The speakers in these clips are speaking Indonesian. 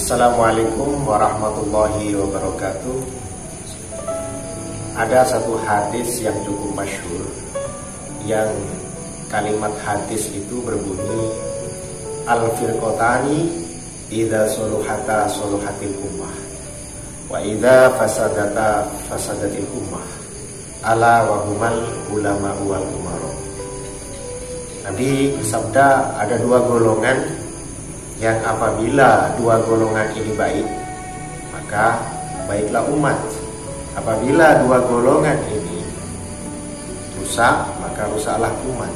Assalamualaikum warahmatullahi wabarakatuh. Ada satu hadis yang cukup masyhur, yang kalimat hadis itu berbunyi, Al-firqotani idza suluhata suluhatil ummah wa idza fasadata fasadatil ummah ala wa humal ulama wal umara. Nabi bersabda, ada dua golongan yang apabila dua golongan ini baik, maka baiklah umat. Apabila dua golongan ini rusak, maka rusaklah umat.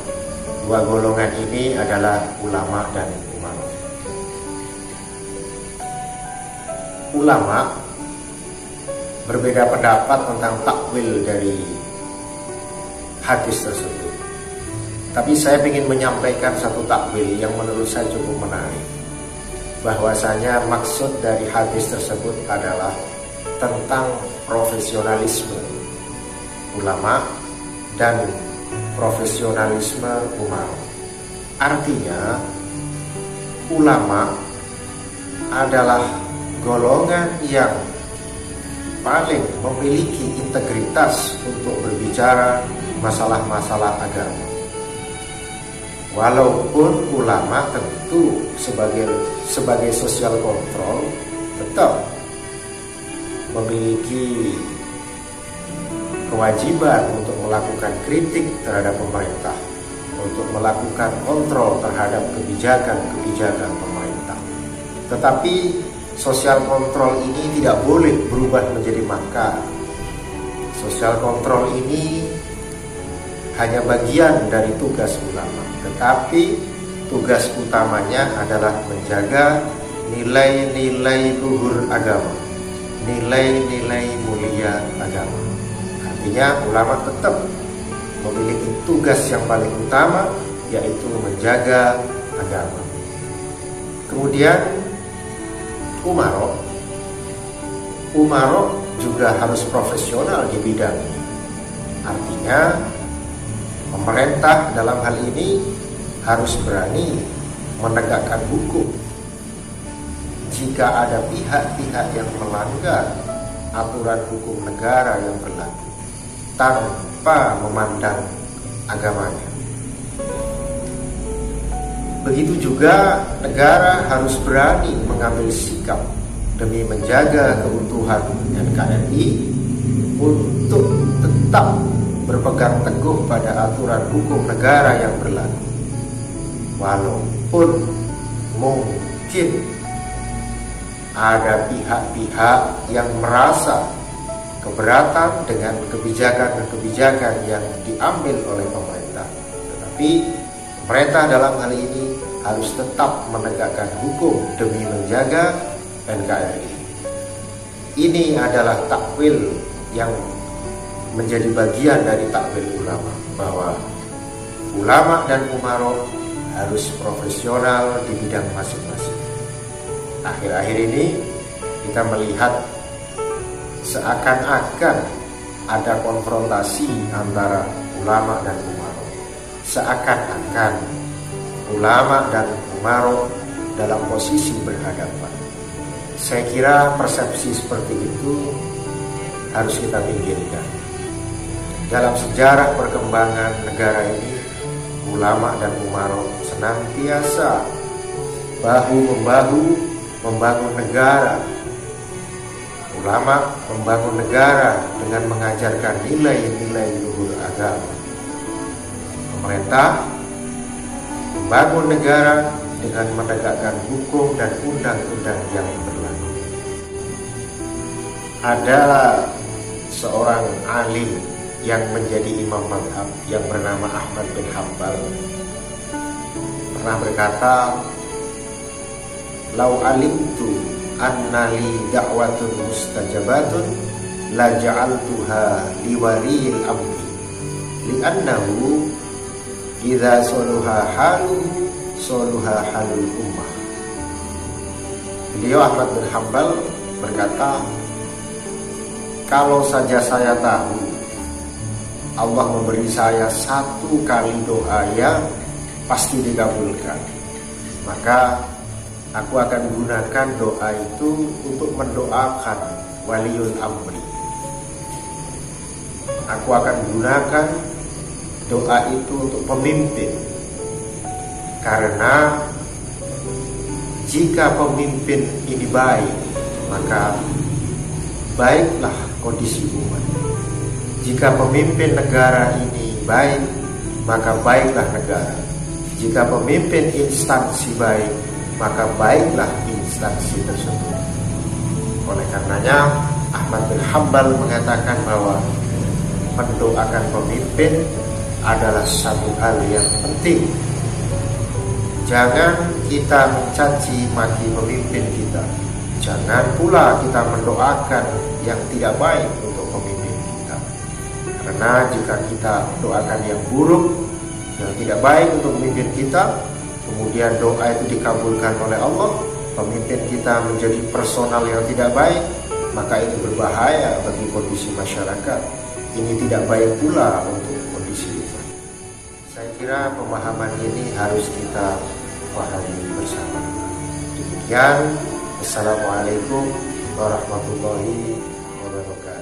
Dua golongan ini adalah ulama dan umara. Ulama berbeda pendapat tentang takwil dari hadis tersebut. Tapi saya ingin menyampaikan satu takwil yang menurut saya cukup menarik. Bahwasanya maksud dari hadis tersebut adalah tentang profesionalisme ulama dan profesionalisme umara. Artinya, ulama adalah golongan yang paling memiliki integritas untuk berbicara masalah-masalah agama. Walaupun ulama tentu sebagai social control tetap memiliki kewajiban untuk melakukan kritik terhadap pemerintah, untuk melakukan kontrol terhadap kebijakan pemerintah. Tetapi social control ini tidak boleh berubah menjadi makar. Social control ini hanya bagian dari tugas ulama, tetapi tugas utamanya adalah menjaga nilai-nilai luhur agama, nilai-nilai mulia agama. Artinya ulama tetap memiliki tugas yang paling utama, yaitu menjaga agama. Kemudian umaro juga harus profesional di bidangnya. Artinya pemerintah dalam hal ini harus berani menegakkan hukum jika ada pihak-pihak yang melanggar aturan hukum negara yang berlaku tanpa memandang agamanya. Begitu juga negara harus berani mengambil sikap demi menjaga keutuhan NKRI untuk tetap berpegang teguh pada aturan hukum negara yang berlaku. Walaupun mungkin ada pihak-pihak yang merasa keberatan dengan kebijakan-kebijakan yang diambil oleh pemerintah, tetapi pemerintah dalam hal ini harus tetap menegakkan hukum demi menjaga NKRI. Ini adalah takwil yang menjadi bagian dari takwil ulama, bahwa ulama dan umara harus profesional di bidang masing-masing. Akhir-akhir ini kita melihat seakan-akan ada konfrontasi antara ulama dan umara. Seakan-akan ulama dan umara dalam posisi berhadapan. Saya kira persepsi seperti itu harus kita pinggirkan. Dalam sejarah perkembangan negara ini, ulama dan umara senantiasa bahu-membahu membangun negara. Ulama membangun negara dengan mengajarkan nilai-nilai luhur agama. Pemerintah membangun negara dengan menegakkan hukum dan undang-undang yang berlaku. Ada seorang alim yang menjadi imam mazhab yang bernama Ahmad bin Hanbal pernah berkata, "Lau alimtu anna li da'watun mustajabatun la ja'altuha liwaliyil amri li'annahu idza soluha haluhu soluha halul ummah." Beliau Ahmad bin Hanbal berkata, kalau saja saya tahu Allah memberi saya satu kali doa yang pasti dikabulkan, maka aku akan gunakan doa itu untuk mendoakan waliul amri. Aku akan gunakan doa itu untuk pemimpin. Karena jika pemimpin ini baik, maka baiklah kondisi umat. Jika pemimpin negara ini baik, maka baiklah negara. Jika pemimpin instansi baik, maka baiklah instansi tersebut. Oleh karenanya, Ahmad bin Hanbal mengatakan bahwa mendoakan pemimpin adalah satu hal yang penting. Jangan kita mencaci maki pemimpin kita. Jangan pula kita mendoakan yang tidak baik untuk pemimpin kita. Karena jika kita doakan yang buruk, yang tidak baik untuk pemimpin kita, kemudian doa itu dikabulkan oleh Allah, pemimpin kita menjadi personal yang tidak baik, maka ini berbahaya bagi kondisi masyarakat. Ini tidak baik pula untuk kondisi umat. Saya kira pemahaman ini harus kita pahami bersama. Demikian, Assalamualaikum warahmatullahi wabarakatuh.